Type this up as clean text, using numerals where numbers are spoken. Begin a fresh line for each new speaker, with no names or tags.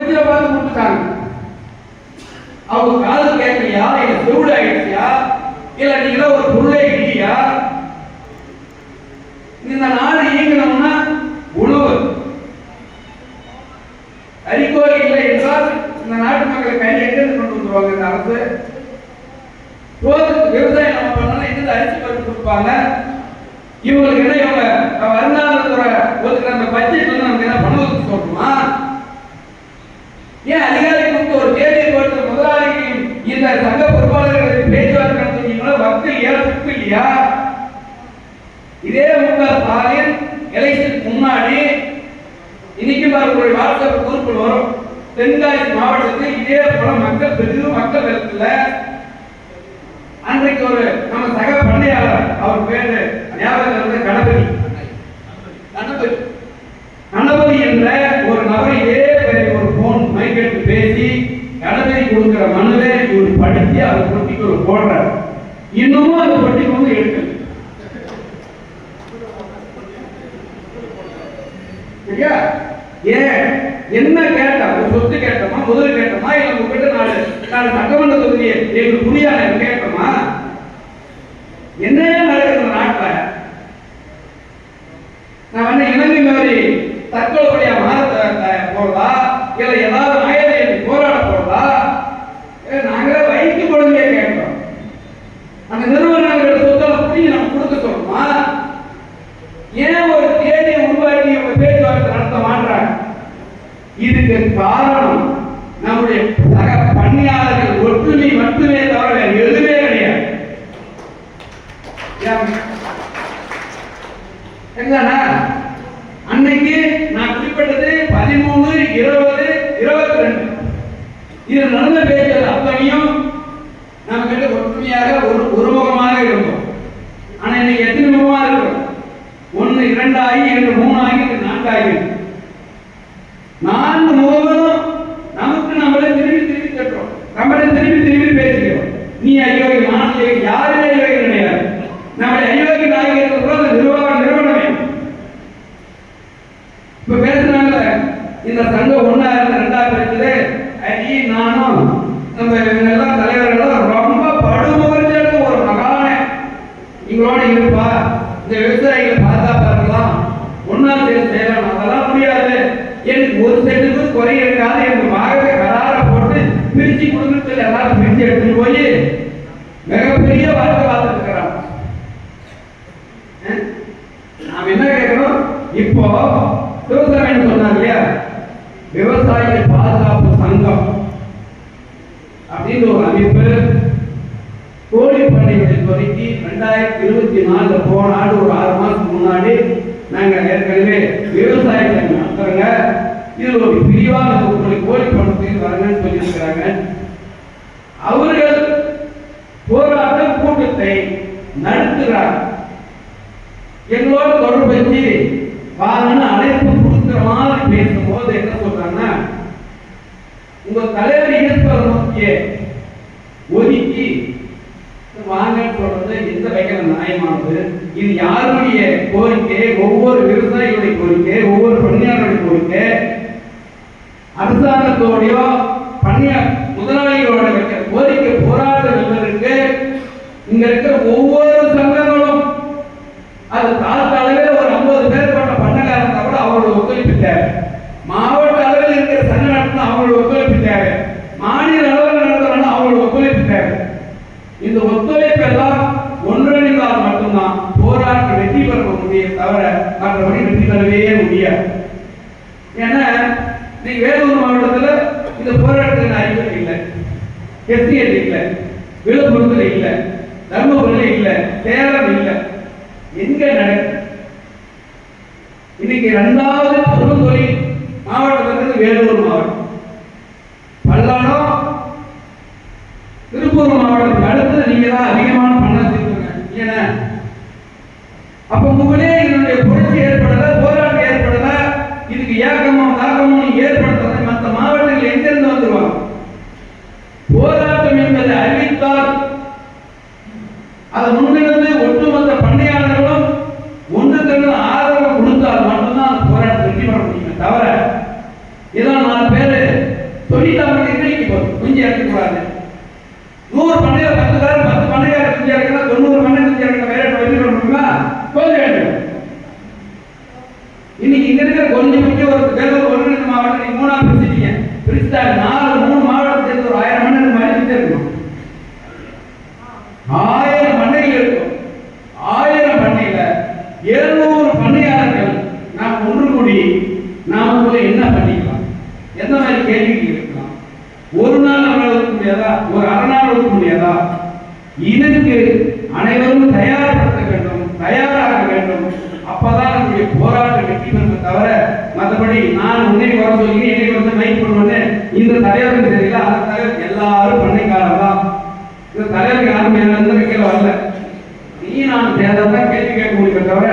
பிடிச்ச பார்த்து கொடுத்துட்டாங்க. அவங்க காது கேட்கலையா, இல்ல செவிடு ஆயிடுச்சியா, இல்ல நீங்களா ஒரு பொருளே இல்லையா? இந்த நாடு இயங்கணும்னா உணவு அறிக்கோள் இல்லை என்றால் இந்த நாட்டு மக்கள் கை எங்கிருந்து கொண்டு வந்துருவாங்க? இந்த அரசு விவசாயம் நம்ம பண்ணாலும் எங்கிருந்து அரிசி பருப்பு கொடுப்பாங்க? இவங்களுக்கு என்ன, இவங்க வருங்காலத்துறை ஒதுக்குற அந்த பட்ஜெட் வந்து நமக்கு என்ன பணம் ஒதுக்கி சொல்லணுமா? ஏன் அதிகாரி கொடுத்து ஒரு தேதியை கொடுத்து முதலாளிக்கு இந்த சங்க பொறுப்பாளர்களுக்கு பேச்சுவார்த்தை நடத்துவீங்களோ? மக்கள் ஏற்பு இல்லையா? இதே ஸ்டாலின் எலெக்ஷன் முன்னாடி இன்னைக்கு அவர்களுடைய வாட்ஸ்அப் குரூப்பில் வரும், தென்காசி மாவட்டத்தில் இதே போல மக்கள் பெரிதும் மக்கள் வெள்ளத்துல அன்றைக்கு ஒரு நம்ம சக பண்ணையாளர், அவர் பேரு ஞாபகம் கணபதி கணபதி என்ற ஒரு நபர் இதே ஒரு போன் மைக்கெட்டு பேசி கணபதி கொடுக்கிற மனுவை இவர் படித்து அவர் பொட்டிக்கு ஒரு போடுறார். இன்னமும் அந்த பொட்டிக்கு வந்து எடுக்கல. ஏன் என்ன கேட்டா, ஒரு சொத்து கேட்டோமா, முதல் கேட்டோமா, இல்ல உங்ககிட்ட நாலு சட்டமன்ற தொகுதியை எங்களுக்கு புரியாத கேட்டோமா? என்ன நடக்குது நாட்டில்? நான் வந்து இலங்கை மாதிரி தற்கொலைப்படியா மாற போறதா, இல்ல ஏதாவது ஆயுத போராட போறதா? நாங்களே வைத்து கொடுங்க கேட்கிறோம். அந்த நிறுவனங்களோட சொத்தை புரிய நம்ம கொடுக்க சொல்றோமா? ஏன் ஒரு தேதியை உருவாக்கி அவங்க பேச்சுவார்த்தை நடத்த மாட்டாங்க? இதுக்கு காரணம் நம்முடைய சக பணியாளர்கள் ஒற்றுமை மட்டுமே தவிர எதுவுமே கிடையாது. அன்னைக்கு நான் குறிப்பிட்டது 13, 20, 22 இது நடந்த பேச்சு அத்தனையும் நம்ம கிட்ட ஒற்றுமையாக ஒருமுகமாக இருந்தோம். ஆனா இன்னைக்கு எத்தனை முகமா இருக்கும்? 1, 2 ஆகி 2, 3 ஆகி 4 ஆகி 4 முகங்களும் நமக்கு நம்மளே திரும்பி கட்டுறோம், நம்மளே திரும்பி பேசுகிறோம். நீ அயோகி, நான் அயோகி, யாருமே அயோகி கிடையாது. நம்மளை அயோகி நாயகர் நிறுவனமே இப்ப பேசுறாங்க. இந்த சங்கம் 1 2 இருக்குது. அடி நானும் நம்ம எல்லாம் தலைவர்களும் ரொம்ப படுமுறைஞ்ச ஒரு மகான இவங்களோட இருப்பா, இந்த விவசாயிகளை பாதுகாப்பா இருக்கலாம், ஒன்னா செய்யலாம். அதெல்லாம் முடியாது, எனக்கு ஒரு செட்டுக்கு குறை இருக்காது, எனக்கு வாகவே கரார போட்டு பிரிச்சு கொடுக்கறதுல எல்லாரும் பிரிச்சு எடுத்துட்டு போய் மிகப்பெரிய வாழ்க்கை பார்த்துட்டு இருக்கிறான். நாம் என்ன கேட்கிறோம்? இப்போ விவசாயம் சொன்னார் இல்லையா, விவசாயிகள் பாதுகாப்பு சங்கம் அப்படின்னு ஒரு அமைப்பு கோழி பண்ணைகளை துவக்கி 2024 போன ஆண்டு ஒரு 6 மாசத்துக்கு முன்னாடி நாங்க ஏற்கனவே விவசாயத்தை நடத்துறோங்க, இது ஒரு பிரிவான உங்களுக்கு கோழி பண்ணத்துக்கு வரணும்னு சொல்லியிருக்கிறாங்க. அவர்கள் போராட்ட கூட்டத்தை நடத்துகிறார். எங்களோட தொடர்பு வச்சு வாங்கன்னு அழைப்பு கொடுக்கிற மாதிரி பேசும்போது என்ன சொல்றாங்கன்னா, உங்க தலைவர் ஈஸ்வர நோக்கிய ஒதுக்கி வாங்கன்னு சொல்றது எந்த வகையில நியாயமானது? இது யாருடைய கோரிக்கை? ஒவ்வொரு விவசாயிகளுடைய கோரிக்கை, ஒவ்வொரு பணியாளருடைய கோரிக்கை. அரசாங்கத்தோடையோ முதலாளிகளோட வைக்கிற கோரிக்கை போராட்டம் என்பதற்கு இங்க இருக்கிற ஒவ்வொரு சங்கங்களும் அது தாழ்த்த அளவில் ஒரு 50 பேர் கொண்ட பண்ணக்காரங்க கூட அவரோட ஒத்துழைப்பு தேவை. மாவட்ட அளவில் இருக்கிற சங்க நடத்தினா அவங்களோட ஒத்துழைப்பு தேவை. மாநில அளவில் நடத்தணும் அவங்களோட ஒத்துழைப்பு தேவை. இந்த ஒத்துழைப்பு எல்லாம் ஒன்றிணைந்தால் மட்டும்தான் போராட்டம் வெற்றி பெற முடியும், தவிர மற்றபடி வெற்றி பெறவே முடியாது. ஏன்னா நீங்க வேலூர் மாவட்டத்தில் இந்த போராட்டத்தின் அறிவு இல்லை, எஸ்டிஎல் இல்லை, விழுப்புரத்தில் இல்லை, தர்மபுரியில் இல்லை, சேலம் இல்லை. எங்க நடக்குது? இன்னைக்கு 2வது பெருந்தொழில் மாவட்டத்திலிருந்து வேலூர் மாவட்டம், பல்லடம், திருப்பூர் மாவட்டத்துக்கு அடுத்து நீங்க தான் அதிகமான பணம் செலுத்துங்க. ஏன்னா அப்ப உங்களே இதனுடைய புரட்சி ஏற்படல, போராட்டம் ஏற்படல, இதுக்கு ஏக்கமும் தாக்கமும் ஏற்படுத்த மற்ற மாவட்டங்கள் எங்கிருந்து வந்துருவாங்க? போராட்டம் என்பதை அறிவித்தால் அதை முன்னிருந்து ஒட்டுமொத்த பண்ணையாளர்களும் ஒன்று திரண்டு ஆதரவு கொடுத்தால் மட்டும்தான் அந்த போராட்டத்தை வெற்றி பெற முடியும். தவிர இதான் 4 பேர் குஞ்சு இறக்கக்கூடாது. 100 பண்ணையில 10 பண்ணையார் குஞ்சு இறக்கணும், 90 பண்ணை குஞ்சு இறக்கணும். வேற வழி முடியுமா? கொஞ்சம் வேண்டும். இன்னைக்கு இங்க இருக்கிற கொஞ்சம் குஞ்சு ஒரு வேலூர் ஒருங்கிணைந்த மாவட்டம் நீங்க 3ஆ பிரிச்சிட்டீங்க. பிரிச்சுட்டா 3 மாவட்டம் சேர்த்து ஒரு 1000 மண்ணை நம்ம அடிச்சுட்டே இருக்கணும். 1000 பண்ணைகள் இருக்கும். 1000 பண்ணையில 700 பண்ணையாளர்கள் நாம் ஒன்று கூடி நாம போய் என்ன பண்ணிக்கலாம், எந்த மாதிரி கேள்விகள் இருக்கலாம். ஒரு நாள் நம்மளால் ஒதுக்க முடியாதா, ஒரு அரை நாள் ஒதுக்க முடியாதா? இதற்கு அனைவரும் தயார்படுத்த வேண்டும், தயாராக வேண்டும். அப்பதான் நம்முடைய போராட்டம் வெற்றி பெறும். தவிர மற்றபடி நான் உன்னை வர சொல்லி என்னை வந்து மைக் பண்ணுவேன்னு இந்த தலைவருக்கு தெரியல. அந்த தலைவர் எல்லாரும் பண்ணைக்காரர் தான். இந்த தலைவருக்கு யாரும் மேல இருந்து கீழே வரல. நீ நான் தேர்தல் தான் கேள்வி கேட்க முடியும் தவிர